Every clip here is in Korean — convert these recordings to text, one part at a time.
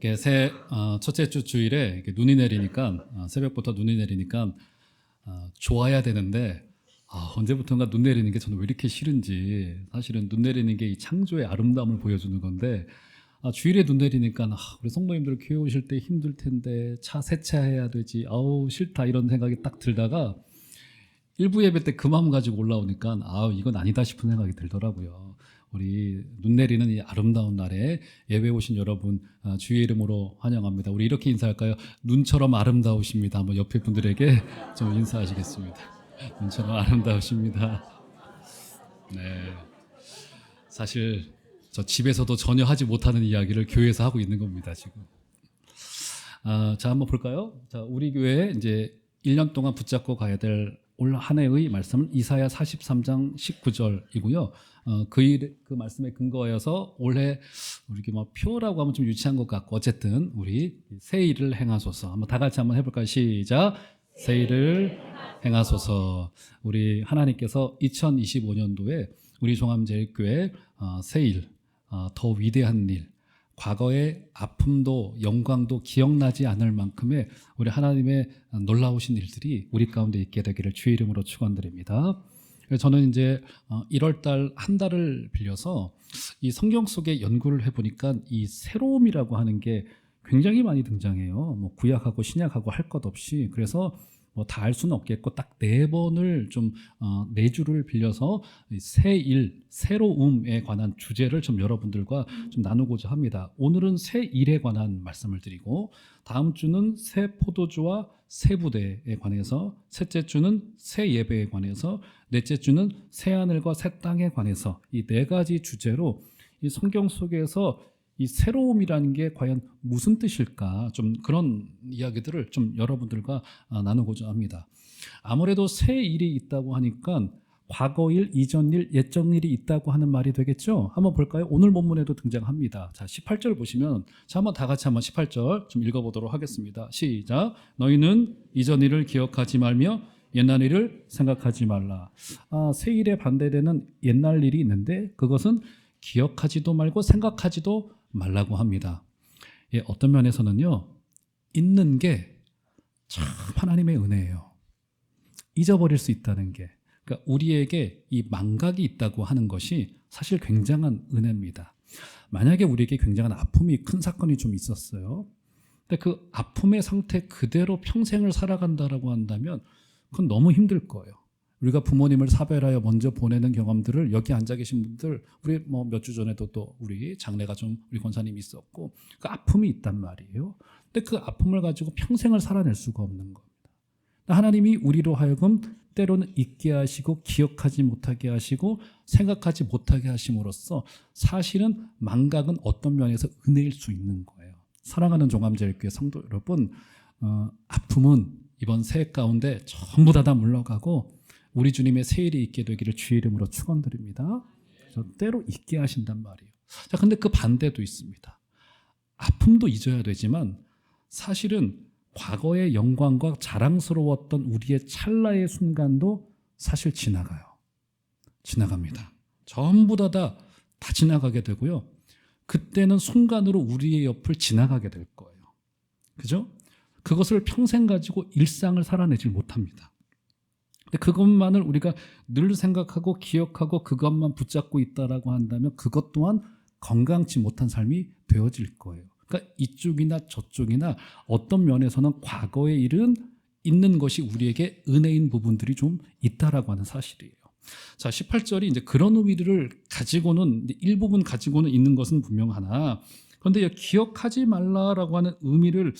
이렇게 첫째 주 주일에 이렇게 눈이 내리니까 새벽부터 눈이 내리니까 좋아야 되는데 언제부턴가 눈 내리는 게 저는 왜 이렇게 싫은지. 사실은 눈 내리는 게 이 창조의 아름다움을 보여주는 건데 주일에 눈 내리니까 우리 성도님들 교회 오실 때 힘들 텐데 차 세차해야 되지, 아우 싫다 이런 생각이 딱 들다가 일부 예배 때 그 마음 가지고 올라오니까 이건 아니다 싶은 생각이 들더라고요. 우리 눈 내리는 이 아름다운 날에 예배 오신 여러분 주의 이름으로 환영합니다. 우리 이렇게 인사할까요? 눈처럼 아름다우십니다. 한번 옆에 분들에게 좀 인사하시겠습니다. 눈처럼 아름다우십니다. 네, 사실 저 집에서도 전혀 하지 못하는 이야기를 교회에서 하고 있는 겁니다 지금. 자, 한번 볼까요? 자, 우리 교회 이제 1년 동안 붙잡고 가야 될 올 한 해의 말씀은 이사야 43장 19절이고요. 그 말씀에 근거하여서 올해 우리 표라고 하면 좀 유치한 것 같고 어쨌든 우리 새 일을 행하소서. 한번 다 같이 한번 해볼까요? 시작. 새 일을 행하소서. 우리 하나님께서 2025년도에 우리 종암제일교회 새 일, 더 위대한 일, 과거의 아픔도 영광도 기억나지 않을 만큼의 우리 하나님의 놀라우신 일들이 우리 가운데 있게 되기를 주의 이름으로 축원드립니다. 저는 이제 1월 달 한 달을 빌려서 이 성경 속에 연구를 해보니까 이 새로움이라고 하는 게 굉장히 많이 등장해요. 뭐 구약하고 신약하고 할 것 없이. 그래서 뭐 다 알 수는 없겠고 딱 4번을 좀 4주를 빌려서 새 일, 새로움에 관한 주제를 좀 여러분들과 좀 나누고자 합니다. 오늘은 새 일에 관한 말씀을 드리고 다음 주는 새 포도주와 새 부대에 관해서, 셋째 주는 새 예배에 관해서, 넷째 주는 새 하늘과 새 땅에 관해서 이 4가지 주제로 이 성경 속에서 이 새로움이라는 게 과연 무슨 뜻일까, 좀 그런 이야기들을 좀 여러분들과 나누고자 합니다. 아무래도 새 일이 있다고 하니까 과거일, 이전일, 옛적일이 있다고 하는 말이 되겠죠. 한번 볼까요? 오늘 본문에도 등장합니다. 자, 18절 보시면, 자, 한번 다 같이 한번 18절 좀 읽어보도록 하겠습니다. 시작. 너희는 이전 일을 기억하지 말며 옛날 일을 생각하지 말라. 새 일에 반대되는 옛날 일이 있는데 그것은 기억하지도 말고 생각하지도 말라고 합니다. 예, 어떤 면에서는요, 있는 게 참 하나님의 은혜예요. 잊어버릴 수 있다는 게, 그러니까 우리에게 이 망각이 있다고 하는 것이 사실 굉장한 은혜입니다. 만약에 우리에게 굉장한 아픔이, 큰 사건이 좀 있었어요. 근데 그 아픔의 상태 그대로 평생을 살아간다라고 한다면 그건 너무 힘들 거예요. 우리가 부모님을 사별하여 먼저 보내는 경험들을 여기 앉아 계신 분들, 우리 뭐 몇 주 전에도 또 우리 장례가 좀 우리 권사님이 있었고 그 아픔이 있단 말이에요. 근데 그 아픔을 가지고 평생을 살아낼 수가 없는 겁니다. 하나님이 우리로 하여금 때로는 잊게 하시고 기억하지 못하게 하시고 생각하지 못하게 하심으로써 사실은 망각은 어떤 면에서 은혜일 수 있는 거예요. 사랑하는 종암제일교회 성도 여러분, 아픔은 이번 새해 가운데 전부 다 물러가고 우리 주님의 새 일이 있게 되기를 주의 이름으로 축원드립니다. 때로 잊게 하신단 말이에요. 자, 근데 그 반대도 있습니다. 아픔도 잊어야 되지만 사실은 과거의 영광과 자랑스러웠던 우리의 찰나의 순간도 사실 지나가요. 지나갑니다. 전부 다 지나가게 되고요. 그때는 순간으로 우리의 옆을 지나가게 될 거예요. 그죠? 그것을 평생 가지고 일상을 살아내질 못합니다. 근데 그것만을 우리가 늘 생각하고 기억하고 그것만 붙잡고 있다라고 한다면 그것 또한 건강치 못한 삶이 되어질 거예요. 그러니까 이쪽이나 저쪽이나 어떤 면에서는 과거의 일은 있는 것이 우리에게 은혜인 부분들이 좀 있다라고 하는 사실이에요. 자, 18절이 이제 그런 의미를 가지고는, 일부분 가지고는 있는 것은 분명하나, 그런데 기억하지 말라라고 하는 의미를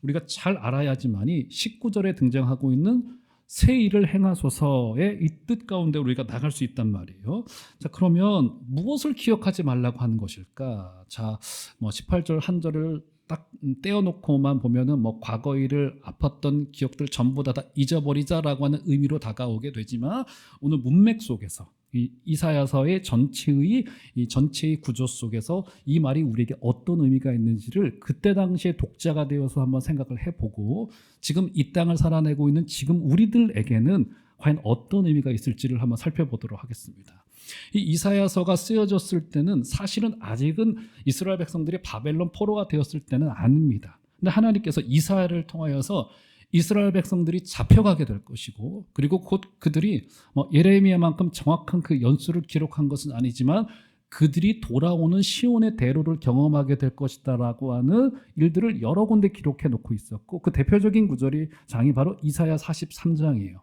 우리가 잘 알아야지만이 19절에 등장하고 있는 새 일을 행하소서의 이 뜻 가운데 우리가 나갈 수 있단 말이에요. 자, 그러면 무엇을 기억하지 말라고 하는 것일까? 자, 18절 한 절을 딱 떼어놓고만 보면은 과거 일을 아팠던 기억들 전부 다 잊어버리자라고 하는 의미로 다가오게 되지만 오늘 문맥 속에서 이 이사야서의 전체의 구조 속에서 이 말이 우리에게 어떤 의미가 있는지를 그때 당시에 독자가 되어서 한번 생각을 해보고 지금 이 땅을 살아내고 있는 지금 우리들에게는 과연 어떤 의미가 있을지를 한번 살펴보도록 하겠습니다. 이 이사야서가 쓰여졌을 때는 사실은 아직은 이스라엘 백성들이 바벨론 포로가 되었을 때는 아닙니다. 근데 하나님께서 이사야를 통하여서 이스라엘 백성들이 잡혀가게 될 것이고, 그리고 곧 그들이 예레미야만큼 정확한 그 연수를 기록한 것은 아니지만 그들이 돌아오는 시온의 대로를 경험하게 될 것이다라고 하는 일들을 여러 군데 기록해 놓고 있었고, 그 대표적인 구절이 장이 바로 이사야 43장이에요.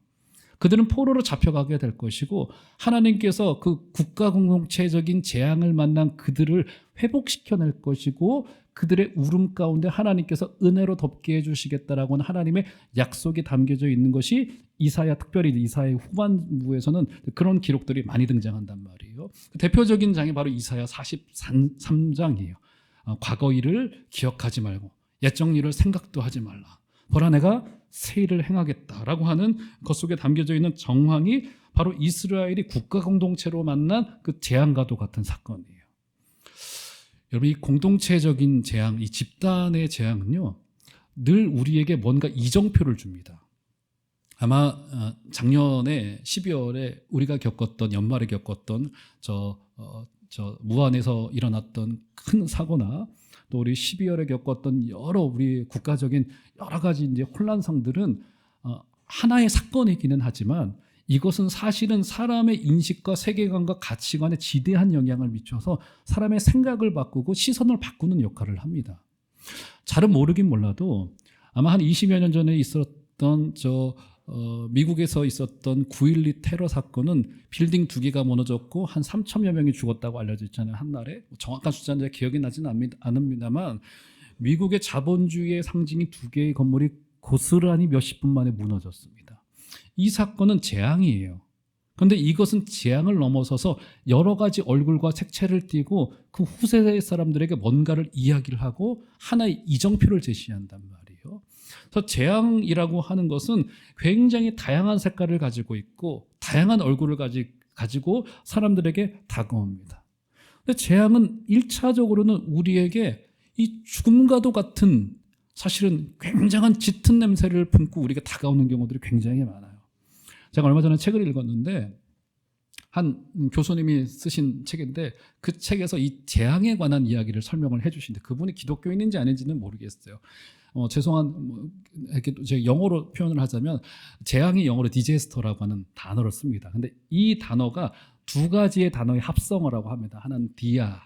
그들은 포로로 잡혀가게 될 것이고, 하나님께서 그 국가 공동체적인 재앙을 만난 그들을 회복시켜낼 것이고, 그들의 울음 가운데 하나님께서 은혜로 덮게 해주시겠다라고 하는 하나님의 약속이 담겨져 있는 것이 이사야, 특별히 이사야의 후반부에서는 그런 기록들이 많이 등장한단 말이에요. 대표적인 장이 바로 이사야 43장이에요. 과거 일을 기억하지 말고 옛적 일을 생각도 하지 말라. 보라, 내가 새 일을 행하겠다라고 하는 것 속에 담겨져 있는 정황이 바로 이스라엘이 국가 공동체로 만난 그 재앙과도 같은 사건이에요. 여러분, 이 공동체적인 재앙, 이 집단의 재앙은요, 늘 우리에게 뭔가 이정표를 줍니다. 아마 작년에 12월에 우리가 겪었던, 연말에 겪었던 저 무안에서 일어났던 큰 사고나 또 우리 12월에 겪었던 여러 우리 국가적인 여러 가지 이제 혼란상들은 하나의 사건이기는 하지만 이것은 사실은 사람의 인식과 세계관과 가치관에 지대한 영향을 미쳐서 사람의 생각을 바꾸고 시선을 바꾸는 역할을 합니다. 잘은 모르긴 몰라도 아마 한 20여 년 전에 있었던 미국에서 있었던 9.12 테러 사건은 빌딩 2개가 무너졌고 한 3천여 명이 죽었다고 알려져 있잖아요. 한 날에. 정확한 숫자는 기억이 나지는 않습니다만 미국의 자본주의의 상징이 2개의 건물이 고스란히 몇십 분 만에 무너졌습니다. 이 사건은 재앙이에요. 그런데 이것은 재앙을 넘어서서 여러 가지 얼굴과 색채를 띠고 그 후세대 사람들에게 뭔가를 이야기를 하고 하나의 이정표를 제시한단 말이에요. 그래서 재앙이라고 하는 것은 굉장히 다양한 색깔을 가지고 있고 다양한 얼굴을 가지고 사람들에게 다가옵니다. 근데 재앙은 1차적으로는 우리에게 이 죽음과도 같은, 사실은 굉장한 짙은 냄새를 품고 우리가 다가오는 경우들이 굉장히 많아요. 제가 얼마 전에 책을 읽었는데 한 교수님이 쓰신 책인데 그 책에서 이 재앙에 관한 이야기를 설명을 해주시는데 그분이 기독교인인지 아닌지는 모르겠어요. 제가 영어로 표현을 하자면 재앙이 영어로 디제스터라고 하는 단어를 씁니다. 근데 이 단어가 2가지의 단어의 합성어라고 합니다. 하나는 디아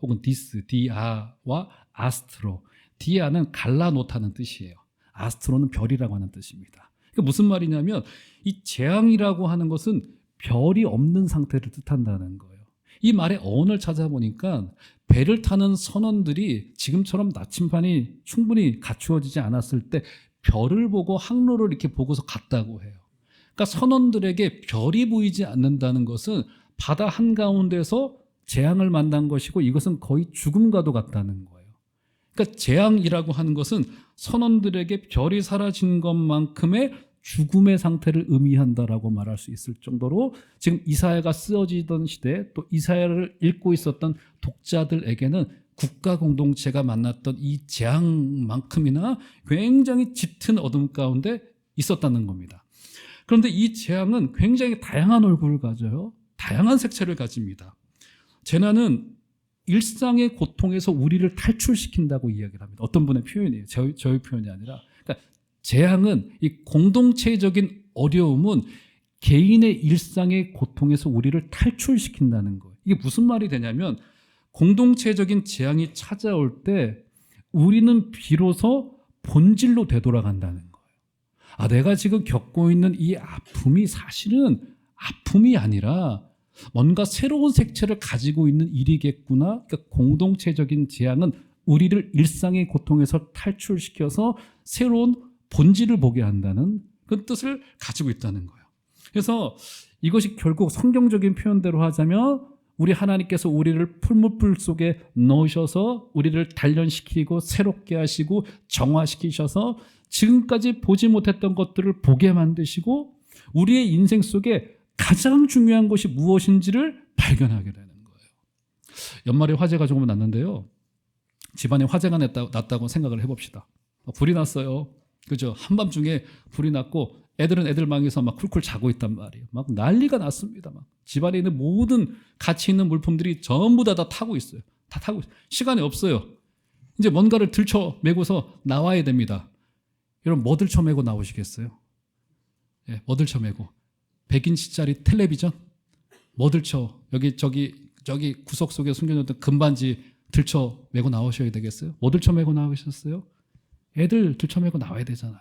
혹은 디아와 아스트로. 디아는 갈라놓다는 뜻이에요. 아스트로는 별이라고 하는 뜻입니다. 그러니까 무슨 말이냐면 이 재앙이라고 하는 것은 별이 없는 상태를 뜻한다는 거예요. 이 말의 어원을 찾아보니까 배를 타는 선원들이 지금처럼 나침반이 충분히 갖추어지지 않았을 때 별을 보고 항로를 이렇게 보고서 갔다고 해요. 그러니까 선원들에게 별이 보이지 않는다는 것은 바다 한가운데서 재앙을 만난 것이고 이것은 거의 죽음과도 같다는 거예요. 그러니까 재앙이라고 하는 것은 선원들에게 별이 사라진 것만큼의 죽음의 상태를 의미한다라고 말할 수 있을 정도로 지금 이사야가 쓰여지던 시대에 또 이사야를 읽고 있었던 독자들에게는 국가 공동체가 만났던 이 재앙만큼이나 굉장히 짙은 어둠 가운데 있었다는 겁니다. 그런데 이 재앙은 굉장히 다양한 얼굴을 가져요. 다양한 색채를 가집니다. 재난은 일상의 고통에서 우리를 탈출시킨다고 이야기를 합니다. 어떤 분의 표현이에요. 저의 표현이 아니라. 그러니까 재앙은, 이 공동체적인 어려움은 개인의 일상의 고통에서 우리를 탈출시킨다는 거예요. 이게 무슨 말이 되냐면 공동체적인 재앙이 찾아올 때 우리는 비로소 본질로 되돌아간다는 거예요. 내가 지금 겪고 있는 이 아픔이 사실은 아픔이 아니라 뭔가 새로운 색채를 가지고 있는 일이겠구나. 그러니까 공동체적인 재앙은 우리를 일상의 고통에서 탈출시켜서 새로운 본질을 보게 한다는 그 뜻을 가지고 있다는 거예요. 그래서 이것이 결국 성경적인 표현대로 하자면 우리 하나님께서 우리를 풀무불 속에 넣으셔서 우리를 단련시키고 새롭게 하시고 정화시키셔서 지금까지 보지 못했던 것들을 보게 만드시고 우리의 인생 속에 가장 중요한 것이 무엇인지를 발견하게 되는 거예요. 연말에 화재가 조금 났는데요. 집안에 화재가 났다고 생각을 해봅시다. 불이 났어요. 그죠? 한밤중에 불이 났고 애들은 애들 방에서 막 쿨쿨 자고 있단 말이에요. 막 난리가 났습니다. 막 집안에 있는 모든 가치 있는 물품들이 전부 다 타고 있어요. 다 타고 있어요. 시간이 없어요. 이제 뭔가를 들쳐매고서 나와야 됩니다. 여러분 뭐 들쳐매고 나오시겠어요? 예, 뭐 들쳐매고 100인치짜리 텔레비전? 뭐 들쳐 여기 저기 구석 속에 숨겨놓던 금반지 들쳐매고 나오셔야 되겠어요? 뭐 들쳐매고 나오셨어요? 애들 들쳐매고 나와야 되잖아요.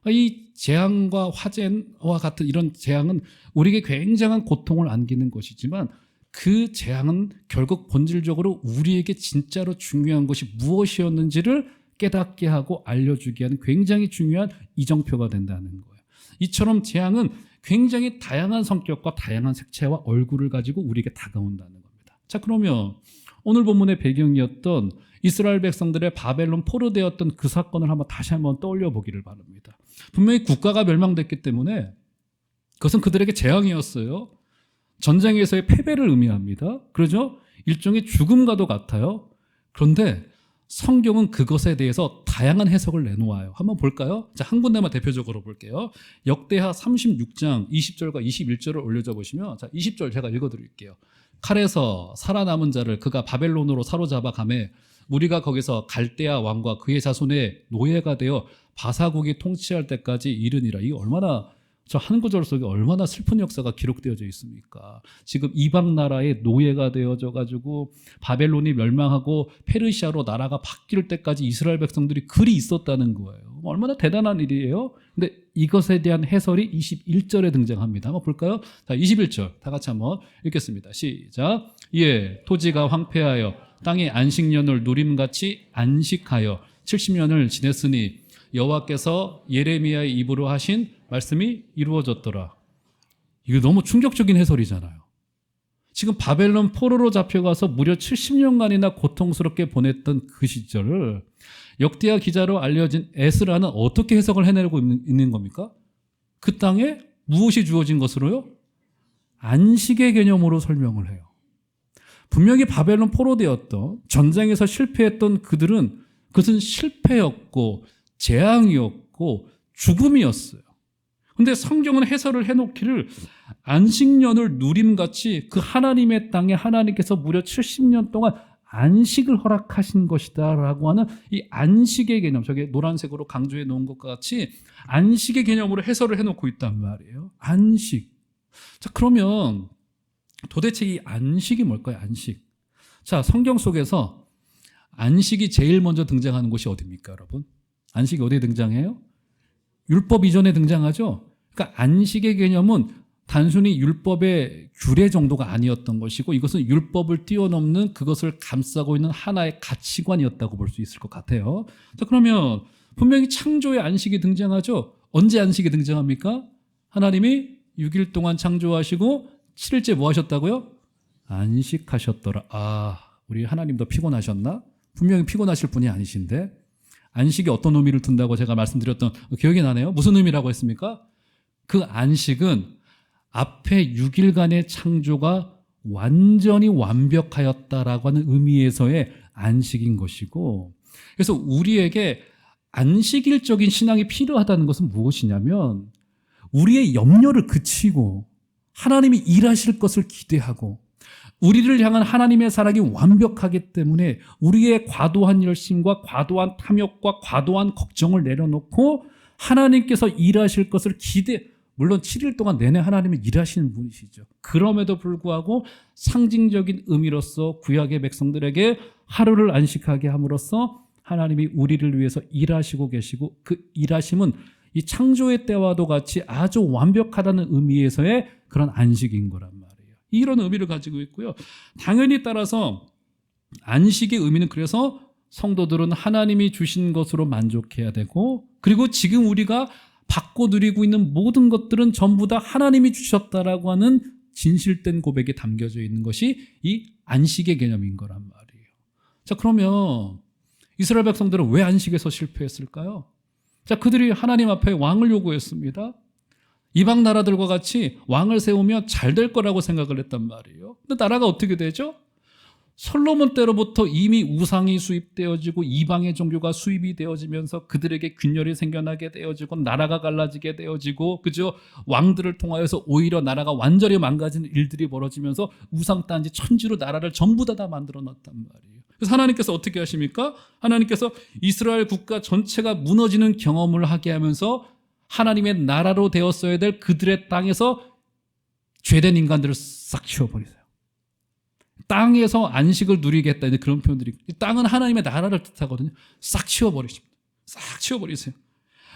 이 재앙과 화재와 같은 이런 재앙은 우리에게 굉장한 고통을 안기는 것이지만 그 재앙은 결국 본질적으로 우리에게 진짜로 중요한 것이 무엇이었는지를 깨닫게 하고 알려주게 하는 굉장히 중요한 이정표가 된다는 거예요. 이처럼 재앙은 굉장히 다양한 성격과 다양한 색채와 얼굴을 가지고 우리에게 다가온다는 겁니다. 자, 그러면 오늘 본문의 배경이었던 이스라엘 백성들의 바벨론 포로되었던 그 사건을 다시 한번 떠올려 보기를 바랍니다. 분명히 국가가 멸망됐기 때문에 그것은 그들에게 재앙이었어요. 전쟁에서의 패배를 의미합니다. 그러죠? 일종의 죽음과도 같아요. 그런데 성경은 그것에 대해서 다양한 해석을 내놓아요. 한번 볼까요? 자, 한 군데만 대표적으로 볼게요. 역대하 36장 20절과 21절을 올려줘 보시면, 자, 20절 제가 읽어드릴게요. 칼에서 살아남은 자를 그가 바벨론으로 사로잡아 가매 우리가 거기서 갈대아 왕과 그의 자손의 노예가 되어 바사국이 통치할 때까지 이르니라. 이게 얼마나, 저 한 구절 속에 얼마나 슬픈 역사가 기록되어져 있습니까? 지금 이방 나라의 노예가 되어져 가지고 바벨론이 멸망하고 페르시아로 나라가 바뀔 때까지 이스라엘 백성들이 그리 있었다는 거예요. 얼마나 대단한 일이에요. 근데 이것에 대한 해설이 21절에 등장합니다. 한번 볼까요? 자, 21절 다 같이 한번 읽겠습니다. 시작. 예, 토지가 황폐하여 땅의 안식년을 누림같이 안식하여 70년을 지냈으니 여호와께서 예레미야의 입으로 하신 말씀이 이루어졌더라. 이거 너무 충격적인 해설이잖아요. 지금 바벨론 포로로 잡혀가서 무려 70년간이나 고통스럽게 보냈던 그 시절을 역대하 기자로 알려진 에스라는 어떻게 해석을 해내고 있는 겁니까? 그 땅에 무엇이 주어진 것으로요? 안식의 개념으로 설명을 해요. 분명히 바벨론 포로되었던 전쟁에서 실패했던 그들은 그것은 실패였고 재앙이었고 죽음이었어요. 그런데 성경은 해설을 해놓기를 안식년을 누림같이 그 하나님의 땅에 하나님께서 무려 70년 동안 안식을 허락하신 것이다 라고 하는 이 안식의 개념, 저게 노란색으로 강조해 놓은 것과 같이 안식의 개념으로 해설을 해놓고 있단 말이에요. 안식. 자, 그러면 도대체 이 안식이 뭘까요? 안식. 자, 성경 속에서 안식이 제일 먼저 등장하는 곳이 어디입니까, 여러분? 안식이 어디에 등장해요? 율법 이전에 등장하죠. 그러니까 안식의 개념은 단순히 율법의 규례 정도가 아니었던 것이고 이것은 율법을 뛰어넘는 그것을 감싸고 있는 하나의 가치관이었다고 볼 수 있을 것 같아요. 자, 그러면 분명히 창조의 안식이 등장하죠. 언제 안식이 등장합니까? 하나님이 6일 동안 창조하시고 7일째 뭐 하셨다고요? 안식하셨더라. 아, 우리 하나님도 피곤하셨나? 분명히 피곤하실 분이 아니신데 안식이 어떤 의미를 둔다고 제가 말씀드렸던 기억이 나네요. 무슨 의미라고 했습니까? 그 안식은 앞에 6일간의 창조가 완전히 완벽하였다라고 하는 의미에서의 안식인 것이고, 그래서 우리에게 안식일적인 신앙이 필요하다는 것은 무엇이냐면 우리의 염려를 그치고 하나님이 일하실 것을 기대하고 우리를 향한 하나님의 사랑이 완벽하기 때문에 우리의 과도한 열심과 과도한 탐욕과 과도한 걱정을 내려놓고 하나님께서 일하실 것을 물론 7일 동안 내내 하나님이 일하시는 분이시죠. 그럼에도 불구하고 상징적인 의미로서 구약의 백성들에게 하루를 안식하게 함으로써 하나님이 우리를 위해서 일하시고 계시고 그 일하심은 이 창조의 때와도 같이 아주 완벽하다는 의미에서의 그런 안식인 거란 말이에요. 이런 의미를 가지고 있고요. 당연히 따라서 안식의 의미는 그래서 성도들은 하나님이 주신 것으로 만족해야 되고 그리고 지금 우리가 받고 누리고 있는 모든 것들은 전부 다 하나님이 주셨다라고 하는 진실된 고백이 담겨져 있는 것이 이 안식의 개념인 거란 말이에요. 자, 그러면 이스라엘 백성들은 왜 안식에서 실패했을까요? 자, 그들이 하나님 앞에 왕을 요구했습니다. 이방 나라들과 같이 왕을 세우면 잘 될 거라고 생각을 했단 말이에요. 근데 나라가 어떻게 되죠? 솔로몬 때로부터 이미 우상이 수입되어지고 이방의 종교가 수입이 되어지면서 그들에게 균열이 생겨나게 되어지고 나라가 갈라지게 되어지고 그죠? 왕들을 통하여서 오히려 나라가 완전히 망가지는 일들이 벌어지면서 우상단지 천지로 나라를 전부 다 만들어 놨단 말이에요. 그래서 하나님께서 어떻게 하십니까? 하나님께서 이스라엘 국가 전체가 무너지는 경험을 하게 하면서 하나님의 나라로 되었어야 될 그들의 땅에서 죄된 인간들을 싹 치워버리세요. 땅에서 안식을 누리겠다 이제 그런 표현들이, 땅은 하나님의 나라를 뜻하거든요. 싹 치워버리십니다. 싹 치워버리세요.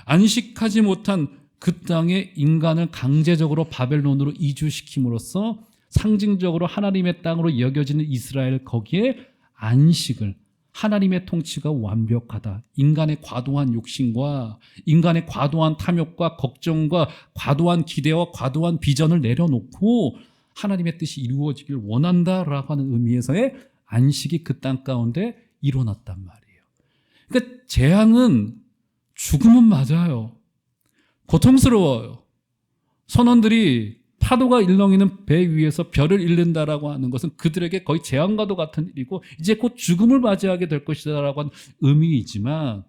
안식하지 못한 그 땅에 인간을 강제적으로 바벨론으로 이주시킴으로써 상징적으로 하나님의 땅으로 여겨지는 이스라엘, 거기에 안식을, 하나님의 통치가 완벽하다, 인간의 과도한 욕심과 인간의 과도한 탐욕과 걱정과 과도한 기대와 과도한 비전을 내려놓고 하나님의 뜻이 이루어지길 원한다라고 하는 의미에서의 안식이 그 땅 가운데 일어났단 말이에요. 그러니까 재앙은, 죽음은 맞아요. 고통스러워요. 선원들이 파도가 일렁이는 배 위에서 별을 잃는다라고 하는 것은 그들에게 거의 재앙과도 같은 일이고 이제 곧 죽음을 맞이하게 될 것이다라고 하는 의미이지만,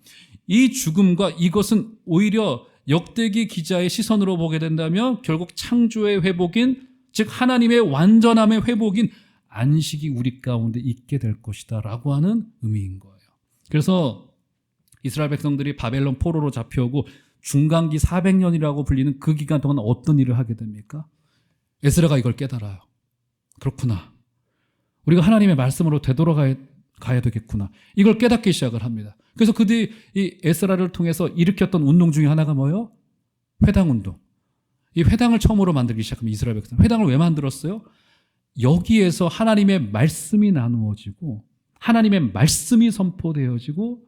이 죽음과 이것은 오히려 역대기 기자의 시선으로 보게 된다면 결국 창조의 회복인, 즉 하나님의 완전함의 회복인 안식이 우리 가운데 있게 될 것이다 라고 하는 의미인 거예요. 그래서 이스라엘 백성들이 바벨론 포로로 잡혀오고 중간기 400년이라고 불리는 그 기간 동안 어떤 일을 하게 됩니까? 에스라가 이걸 깨달아요. 그렇구나, 우리가 하나님의 말씀으로 되돌아가야 되겠구나, 이걸 깨닫기 시작을 합니다. 그래서 그들이 이 에스라를 통해서 일으켰던 운동 중에 하나가 뭐예요? 회당운동. 이 회당을 처음으로 만들기 시작합니다. 이스라엘 백성. 회당을 왜 만들었어요? 여기에서 하나님의 말씀이 나누어지고 하나님의 말씀이 선포되어지고,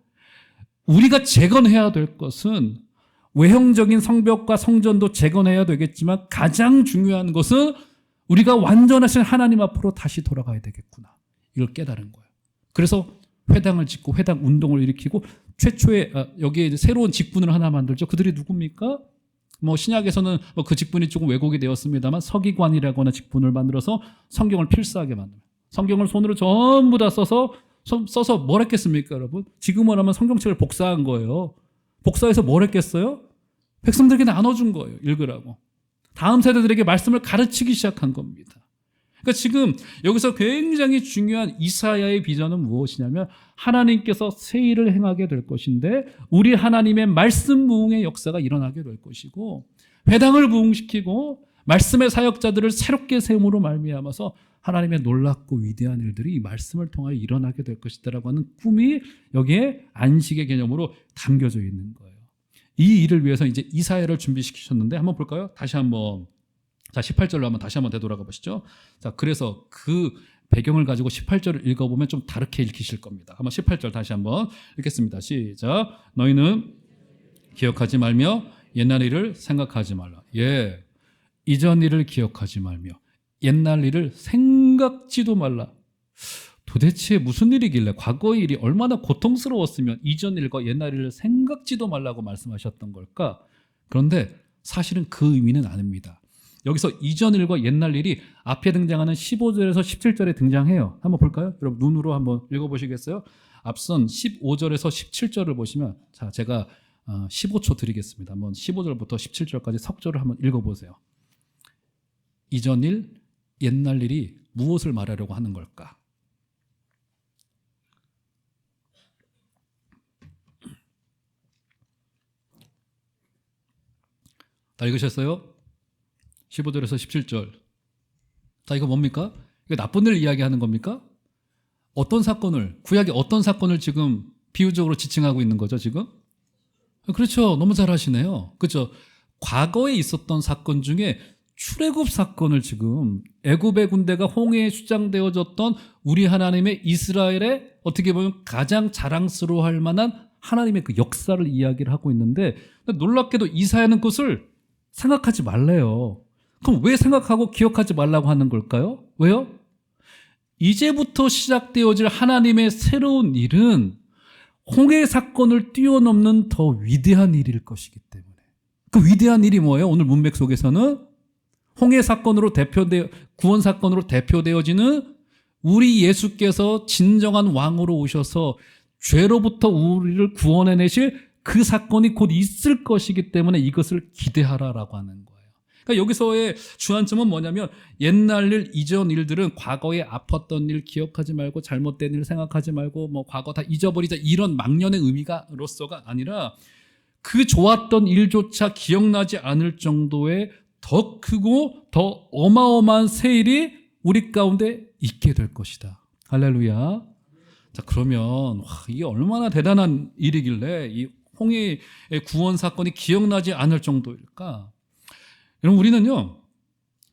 우리가 재건해야 될 것은 외형적인 성벽과 성전도 재건해야 되겠지만 가장 중요한 것은 우리가 완전하신 하나님 앞으로 다시 돌아가야 되겠구나, 이걸 깨달은 거예요. 그래서 회당을 짓고 회당 운동을 일으키고 최초에 여기에 이제 새로운 직분을 하나 만들죠. 그들이 누굽니까? 신약에서는 그 직분이 조금 왜곡이 되었습니다만 서기관이라고 하는 직분을 만들어서 성경을 필사하게 만듭니다. 성경을 손으로 전부 다 써서 뭘 했겠습니까, 여러분? 지금은 하면 성경책을 복사한 거예요. 복사해서 뭘 했겠어요? 백성들에게 나눠준 거예요. 읽으라고. 다음 세대들에게 말씀을 가르치기 시작한 겁니다. 그러니까 지금 여기서 굉장히 중요한 이사야의 비전은 무엇이냐면, 하나님께서 새 일을 행하게 될 것인데 우리 하나님의 말씀 부흥의 역사가 일어나게 될 것이고, 회당을 부흥시키고 말씀의 사역자들을 새롭게 세움으로 말미암아서 하나님의 놀랍고 위대한 일들이 이 말씀을 통하여 일어나게 될 것이다라고 하는 꿈이 여기에 안식의 개념으로 담겨져 있는 거예요. 이 일을 위해서 이제 이사야를 준비시키셨는데 한번 볼까요? 다시 한번, 자 18절로 한번 다시 한번 되돌아가 보시죠. 자, 그래서 그 배경을 가지고 18절을 읽어보면 좀 다르게 읽히실 겁니다. 한번 18절 다시 한번 읽겠습니다. 시작. 너희는 기억하지 말며 옛날 일을 생각하지 말라. 예, 이전 일을 기억하지 말며 옛날 일을 생각지도 말라. 도대체 무슨 일이길래, 과거의 일이 얼마나 고통스러웠으면 이전 일과 옛날 일을 생각지도 말라고 말씀하셨던 걸까? 그런데 사실은 그 의미는 아닙니다. 여기서 이전 일과 옛날 일이 앞에 등장하는 15절에서 17절에 등장해요. 한번 볼까요? 여러분 눈으로 한번 읽어보시겠어요? 앞선 15절에서 17절을 보시면, 자 제가 15초 드리겠습니다. 한번 15절부터 17절까지 석절을 한번 읽어보세요. 이전 일, 옛날 일이 무엇을 말하려고 하는 걸까? 다 읽으셨어요? 15절에서 17절. 자, 이거 뭡니까? 이거 나쁜 일 이야기하는 겁니까? 어떤 사건을, 구약의 어떤 사건을 지금 비유적으로 지칭하고 있는 거죠, 지금? 그렇죠. 너무 잘 하시네요. 그렇죠. 과거에 있었던 사건 중에 출애굽 사건을 지금 애굽의 군대가 홍해에 수장되어졌던 우리 하나님의 이스라엘의 어떻게 보면 가장 자랑스러워할 만한 하나님의 그 역사를 이야기를 하고 있는데, 놀랍게도 이사야는 그것을 생각하지 말래요. 그럼 왜 생각하고 기억하지 말라고 하는 걸까요? 왜요? 이제부터 시작되어질 하나님의 새로운 일은 홍해 사건을 뛰어넘는 더 위대한 일일 것이기 때문에. 그 위대한 일이 뭐예요? 오늘 문맥 속에서는 홍해 사건으로 구원 사건으로 대표되어지는 우리 예수께서 진정한 왕으로 오셔서 죄로부터 우리를 구원해내실 그 사건이 곧 있을 것이기 때문에 이것을 기대하라라고 하는 거예요. 그러니까 여기서의 주안점은 뭐냐면 옛날 일, 이전 일들은 과거에 아팠던 일 기억하지 말고 잘못된 일 생각하지 말고 뭐 과거 다 잊어버리자 이런 막연의 의미가로서가 아니라 그 좋았던 일조차 기억나지 않을 정도의 더 크고 더 어마어마한 새 일이 우리 가운데 있게 될 것이다. 할렐루야. 자, 그러면 이게 얼마나 대단한 일이길래 이 홍해의 구원 사건이 기억나지 않을 정도일까? 여러분, 우리는요,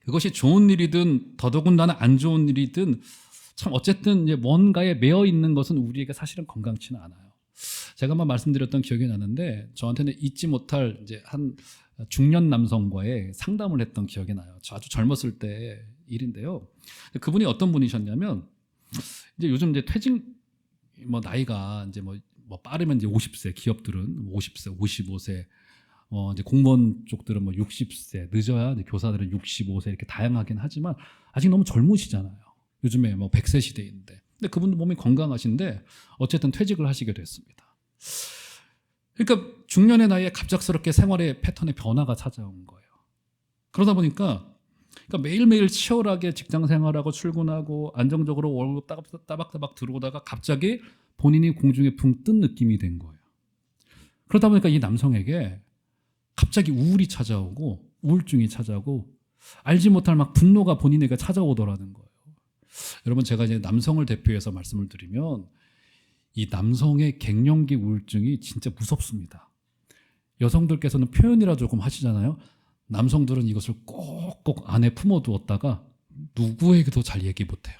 그것이 좋은 일이든 더더군다나 안 좋은 일이든 참 어쨌든 이제 뭔가에 매여 있는 것은 우리에게 사실은 건강치는 않아요. 제가 한번 말씀드렸던 기억이 나는데 저한테는 잊지 못할 이제 한 중년 남성과의 상담을 했던 기억이 나요. 저 아주 젊었을 때 일인데요. 그분이 어떤 분이셨냐면 이제 요즘 이제 퇴직 뭐 나이가 이제 뭐 빠르면 이제 50세, 기업들은 50세, 55세, 이제 공무원 쪽들은 뭐 60세, 늦어야 이제 교사들은 65세 이렇게 다양하긴 하지만 아직 너무 젊으시잖아요. 요즘에 뭐 100세 시대인데. 근데 그분도 몸이 건강하신데 어쨌든 퇴직을 하시게 됐습니다. 그러니까 중년의 나이에 갑작스럽게 생활의 패턴에 변화가 찾아온 거예요. 그러다 보니까 그러니까 매일매일 치열하게 직장 생활하고 출근하고 안정적으로 월급 따박따박 들어오다가 갑자기 본인이 공중에 붕 뜬 느낌이 된 거예요. 그러다 보니까 이 남성에게 갑자기 우울이 찾아오고 우울증이 찾아오고 알지 못할 막 분노가 본인에게 찾아오더라는 거예요. 여러분, 제가 이제 남성을 대표해서 말씀을 드리면 이 남성의 갱년기 우울증이 진짜 무섭습니다. 여성들께서는 표현이라 조금 하시잖아요. 남성들은 이것을 꼭꼭 안에 품어두었다가 누구에게도 잘 얘기 못해요.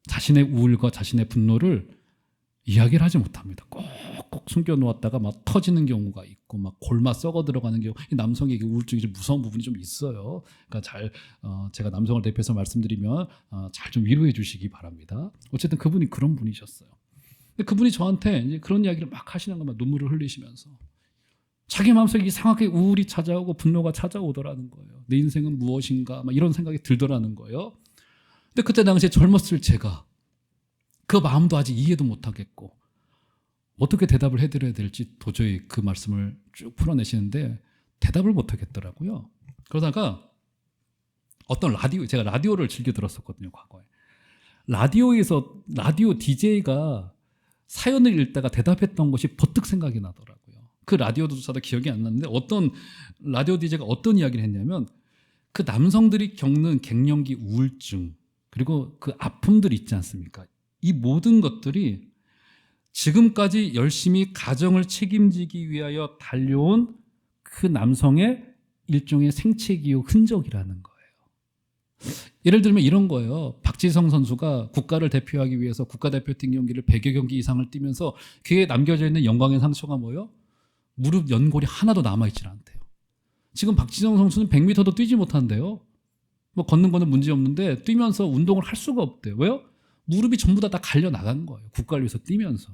자신의 우울과 자신의 분노를 이야기를 하지 못합니다. 꼭꼭 숨겨놓았다가 막 터지는 경우가 있고 막 골마 썩어 들어가는 경우. 이 남성에게 우울증이 좀 무서운 부분이 좀 있어요. 그러니까 제가 남성을 대표해서 말씀드리면 잘 좀 위로해 주시기 바랍니다. 어쨌든 그분이 그런 분이셨어요. 근데 그분이 저한테 이제 그런 이야기를 막 하시는 것만 눈물을 흘리시면서 자기 마음속에 이상하게 우울이 찾아오고 분노가 찾아오더라는 거예요. 내 인생은 무엇인가 막 이런 생각이 들더라는 거예요. 근데 그때 당시에 젊었을 제가 그 마음도 아직 이해도 못하겠고 어떻게 대답을 해드려야 될지 도저히 그 말씀을 쭉 풀어내시는데 대답을 못하겠더라고요. 그러다가 어떤 제가 라디오를 즐겨 들었었거든요, 과거에. 라디오 DJ가 사연을 읽다가 대답했던 것이 버뜩 생각이 나더라고요. 그 라디오조차도 기억이 안 나는데 어떤 라디오 DJ가 어떤 이야기를 했냐면 그 남성들이 겪는 갱년기 우울증 그리고 그 아픔들 있지 않습니까? 이 모든 것들이 지금까지 열심히 가정을 책임지기 위하여 달려온 그 남성의 일종의 생체기록 흔적이라는 거예요. 예를 들면 이런 거예요. 박지성 선수가 국가를 대표하기 위해서 국가대표팀 경기를 100여 경기 이상을 뛰면서 그에 남겨져 있는 영광의 상처가 뭐예요? 무릎 연골이 하나도 남아있질 않대요. 지금 박지성 선수는 100m도 뛰지 못한대요. 뭐 걷는 거는 문제 없는데 뛰면서 운동을 할 수가 없대요. 왜요? 무릎이 전부 다 갈려 나간 거예요. 국가를 위해서 뛰면서.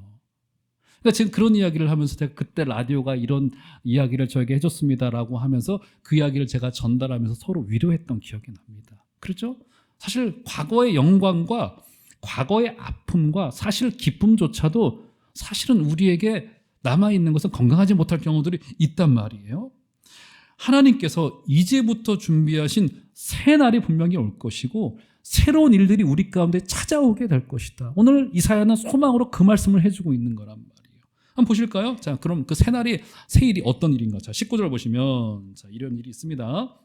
그러니까 지금 그런 이야기를 하면서 제가 그때 라디오가 이런 이야기를 저에게 해줬습니다라고 하면서 그 이야기를 제가 전달하면서 서로 위로했던 기억이 납니다. 그렇죠? 사실 과거의 영광과 과거의 아픔과 사실 기쁨조차도 사실은 우리에게 남아있는 것은 건강하지 못할 경우들이 있단 말이에요. 하나님께서 이제부터 준비하신 새 날이 분명히 올 것이고 새로운 일들이 우리 가운데 찾아오게 될 것이다. 오늘 이사야는 소망으로 그 말씀을 해주고 있는 거란 말이에요. 한번 보실까요? 자, 그럼 그 새 일이 어떤 일인가? 자, 19절 보시면 자, 이런 일이 있습니다.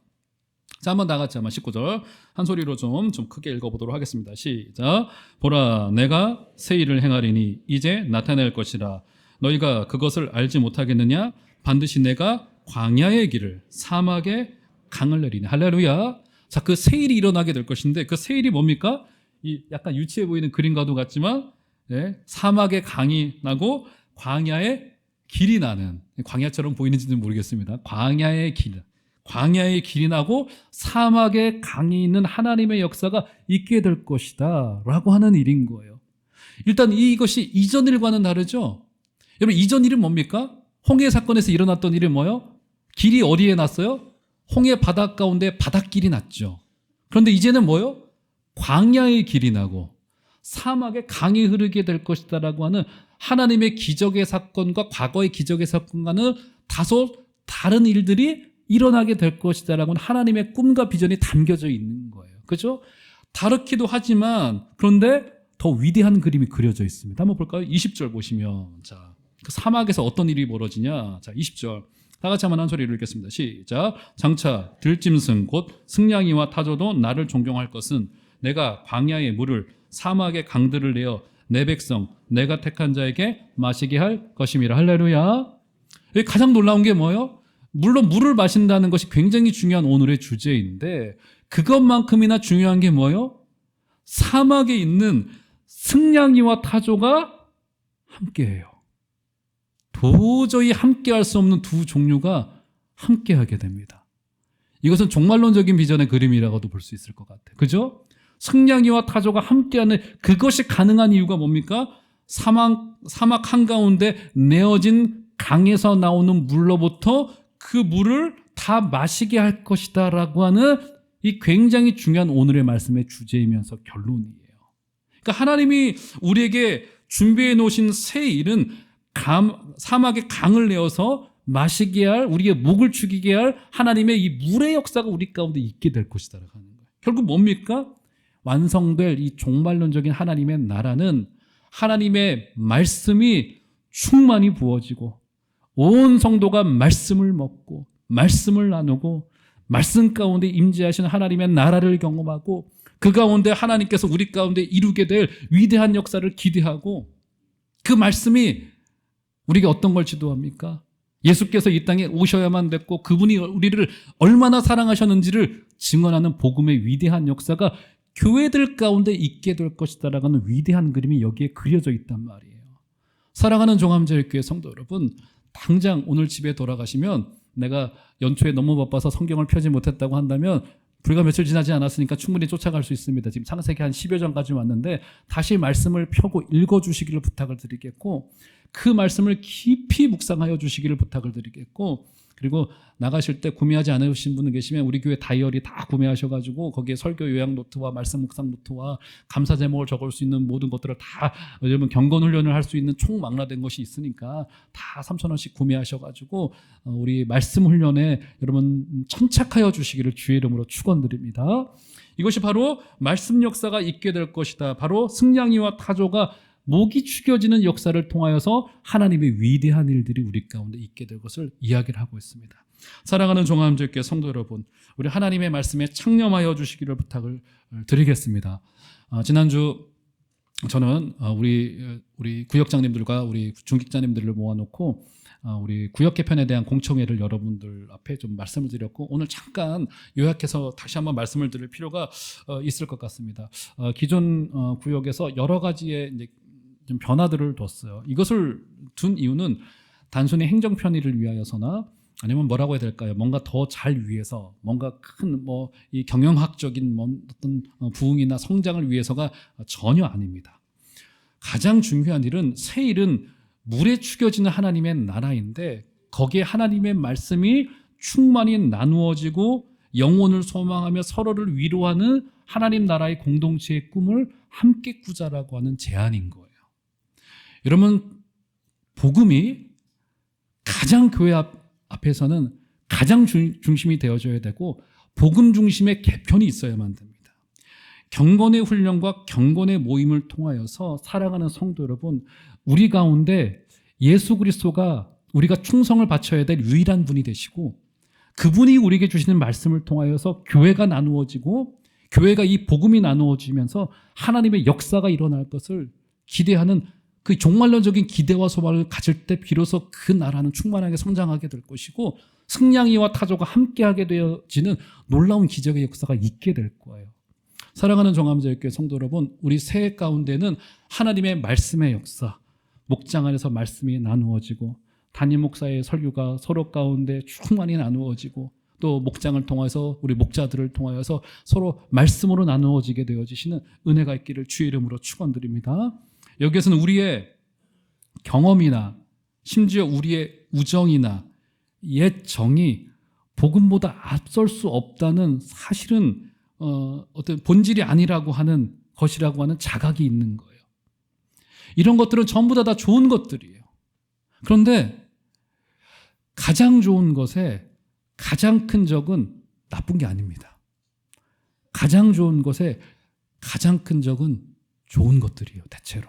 자, 한번 다 같이 19절 한 소리로 좀 크게 읽어보도록 하겠습니다. 시작. 보라, 내가 새 일을 행하리니 이제 나타낼 것이라. 너희가 그것을 알지 못하겠느냐? 반드시 내가 광야의 길을 사막의 강을 내리니. 할렐루야. 자, 그 새 일이 일어나게 될 것인데 그 새 일이 뭡니까? 이 약간 유치해 보이는 그림과도 같지만 사막의 강이 나고 광야의 길이 나는, 광야처럼 보이는지는 모르겠습니다. 광야의 길이 나고 사막의 강이 있는 하나님의 역사가 있게 될 것이다 라고 하는 일인 거예요. 일단 이것이 이전 일과는 다르죠. 여러분, 이전 일은 뭡니까? 홍해 사건에서 일어났던 일이 뭐예요? 길이 어디에 났어요? 홍해 바닷 가운데 바닷길이 났죠. 그런데 이제는 뭐예요? 광야의 길이 나고 사막에 강이 흐르게 될 것이다라고 하는 하나님의 기적의 사건과 과거의 기적의 사건과는 다소 다른 일들이 일어나게 될 것이다라고 하는 하나님의 꿈과 비전이 담겨져 있는 거예요. 그렇죠? 다르기도 하지만 그런데 더 위대한 그림이 그려져 있습니다. 한번 볼까요? 20절 보시면 자, 그 사막에서 어떤 일이 벌어지냐? 자, 20절. 다 같이 한번 한 소리로 읽겠습니다. 시작. 장차 들짐승 곧 승냥이와 타조도 나를 존경할 것은 내가 광야의 물을 사막의 강들을 내어 내 백성 내가 택한 자에게 마시게 할 것임이라. 할렐루야. 여기 가장 놀라운 게 뭐예요? 물론 물을 마신다는 것이 굉장히 중요한 오늘의 주제인데 그것만큼이나 중요한 게 뭐예요? 사막에 있는 승냥이와 타조가 함께해요. 도저히 함께할 수 없는 두 종류가 함께하게 됩니다. 이것은 종말론적인 비전의 그림이라고도 볼 수 있을 것 같아요. 그죠? 승냥이와 타조가 함께하는 그것이 가능한 이유가 뭡니까? 사막 한가운데 내어진 강에서 나오는 물로부터 그 물을 다 마시게 할 것이다 라고 하는 이 굉장히 중요한 오늘의 말씀의 주제이면서 결론이에요. 그러니까 하나님이 우리에게 준비해 놓으신 새 일은 사막의 강을 내어서 마시게 할, 우리의 목을 죽이게 할 하나님의 이 물의 역사가 우리 가운데 있게 될 것이다 라고 하는 거예요. 결국 뭡니까? 완성될 이 종말론적인 하나님의 나라는 하나님의 말씀이 충만히 부어지고 온 성도가 말씀을 먹고 말씀을 나누고 말씀 가운데 임재하시는 하나님의 나라를 경험하고 그 가운데 하나님께서 우리 가운데 이루게 될 위대한 역사를 기대하고 그 말씀이 우리가 어떤 걸 지도합니까? 예수께서 이 땅에 오셔야만 됐고 그분이 우리를 얼마나 사랑하셨는지를 증언하는 복음의 위대한 역사가 교회들 가운데 있게 될 것이다라고 하는 위대한 그림이 여기에 그려져 있단 말이에요. 사랑하는 종암제일교회 성도 여러분, 당장 오늘 집에 돌아가시면 내가 연초에 너무 바빠서 성경을 펴지 못했다고 한다면 불과 며칠 지나지 않았으니까 충분히 쫓아갈 수 있습니다. 지금 창세기 한 10여 장까지 왔는데 다시 말씀을 펴고 읽어주시기를 부탁을 드리겠고 그 말씀을 깊이 묵상하여 주시기를 부탁을 드리겠고 그리고 나가실 때 구매하지 않으신 분은 계시면 우리 교회 다이어리 다 구매하셔가지고 거기에 설교 요약 노트와 말씀 묵상 노트와 감사 제목을 적을 수 있는 모든 것들을 다 여러분 경건 훈련을 할 수 있는 총망라된 것이 있으니까 다 3,000원씩 구매하셔가지고 우리 말씀 훈련에 여러분 천착하여 주시기를 주의 이름으로 축원드립니다. 이것이 바로 말씀 역사가 있게 될 것이다. 바로 승냥이와 타조가 목이 축여지는 역사를 통하여서 하나님의 위대한 일들이 우리 가운데 있게 될 것을 이야기를 하고 있습니다. 사랑하는 종암제일교회 성도 여러분, 우리 하나님의 말씀에 창념하여 주시기를 부탁을 드리겠습니다. 지난주 저는 우리 구역장님들과 우리 중직자님들을 모아놓고 우리 구역 개편에 대한 공청회를 여러분들 앞에 좀 말씀을 드렸고 오늘 잠깐 요약해서 다시 한번 말씀을 드릴 필요가 있을 것 같습니다. 기존 구역에서 여러 가지의 이제 좀 변화들을 뒀어요. 이것을 둔 이유는 단순히 행정 편의를 위하여서나 아니면 뭐라고 해야 될까요? 뭔가 더 잘 위해서, 뭔가 큰 이 경영학적인 어떤 부흥이나 성장을 위해서가 전혀 아닙니다. 가장 중요한 일은 새 일은 물에 축여지는 하나님의 나라인데 거기에 하나님의 말씀이 충만히 나누어지고 영혼을 소망하며 서로를 위로하는 하나님 나라의 공동체의 꿈을 함께 꾸자라고 하는 제안인 거예요. 여러분, 복음이 가장 교회 앞에서는 가장 중심이 되어져야 되고 복음 중심의 개편이 있어야만 됩니다. 경건의 훈련과 경건의 모임을 통하여서 사랑하는 성도 여러분, 우리 가운데 예수 그리스도가 우리가 충성을 바쳐야 될 유일한 분이 되시고 그분이 우리에게 주시는 말씀을 통하여서 교회가 나누어지고 교회가 이 복음이 나누어지면서 하나님의 역사가 일어날 것을 기대하는 그 종말론적인 기대와 소망을 가질 때 비로소 그 나라는 충만하게 성장하게 될 것이고 승냥이와 타조가 함께하게 되어지는 놀라운 기적의 역사가 있게 될 거예요. 사랑하는 종암제일교회 성도 여러분, 우리 새해 가운데는 하나님의 말씀의 역사, 목장 안에서 말씀이 나누어지고 담임 목사의 설교가 서로 가운데 충만히 나누어지고 또 목장을 통해서 우리 목자들을 통하여서 서로 말씀으로 나누어지게 되어지시는 은혜가 있기를 주의 이름으로 축원드립니다. 여기에서는 우리의 경험이나 심지어 우리의 우정이나 옛 정이 복음보다 앞설 수 없다는 사실은 어떤 본질이 아니라고 하는 것이라고 하는 자각이 있는 거예요. 이런 것들은 전부 다 좋은 것들이에요. 그런데 가장 좋은 것에 가장 큰 적은 나쁜 게 아닙니다. 가장 좋은 것에 가장 큰 적은 좋은 것들이에요. 대체로.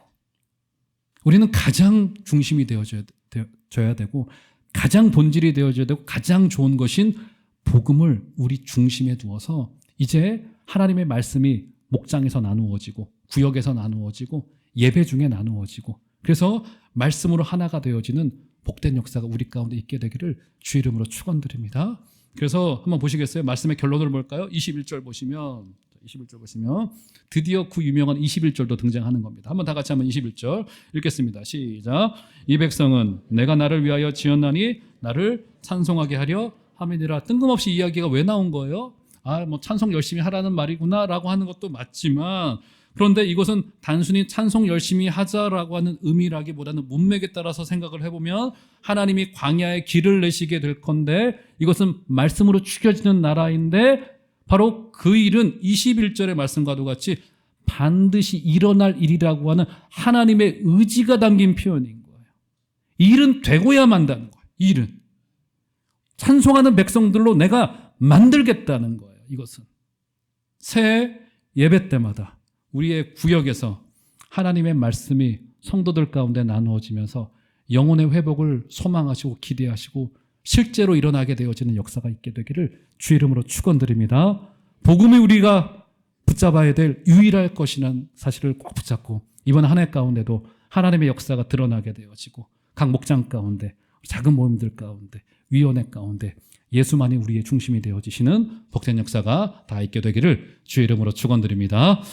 우리는 가장 중심이 되어져야 되고 가장 본질이 되어져야 되고 가장 좋은 것인 복음을 우리 중심에 두어서 이제 하나님의 말씀이 목장에서 나누어지고 구역에서 나누어지고 예배 중에 나누어지고 그래서 말씀으로 하나가 되어지는 복된 역사가 우리 가운데 있게 되기를 주 이름으로 축원드립니다. 그래서 한번 보시겠어요? 말씀의 결론을 볼까요? 21절 보시면 드디어 그 유명한 21절도 등장하는 겁니다. 한번 다 같이 한번 21절 읽겠습니다. 시작. 이 백성은 내가 나를 위하여 지었나니 나를 찬송하게 하려 함이니라. 뜬금없이 이야기가 왜 나온 거예요? 뭐 찬송 열심히 하라는 말이구나라고 하는 것도 맞지만 그런데 이것은 단순히 찬송 열심히 하자라고 하는 의미라기보다는 문맥에 따라서 생각을 해보면 하나님이 광야에 길을 내시게 될 건데 이것은 말씀으로 추겨지는 나라인데 바로 그 일은 21절의 말씀과도 같이 반드시 일어날 일이라고 하는 하나님의 의지가 담긴 표현인 거예요. 이 일은 되고야 만다는 거예요. 이 일은. 찬송하는 백성들로 내가 만들겠다는 거예요. 이것은. 새해 예배 때마다 우리의 구역에서 하나님의 말씀이 성도들 가운데 나누어지면서 영혼의 회복을 소망하시고 기대하시고 실제로 일어나게 되어지는 역사가 있게 되기를 주 이름으로 축원드립니다. 복음이 우리가 붙잡아야 될 유일할 것이라는 사실을 꼭 붙잡고 이번 한 해 가운데도 하나님의 역사가 드러나게 되어지고 각 목장 가운데 작은 모임들 가운데 위원회 가운데 예수만이 우리의 중심이 되어지시는 복된 역사가 다 있게 되기를 주 이름으로 축원드립니다.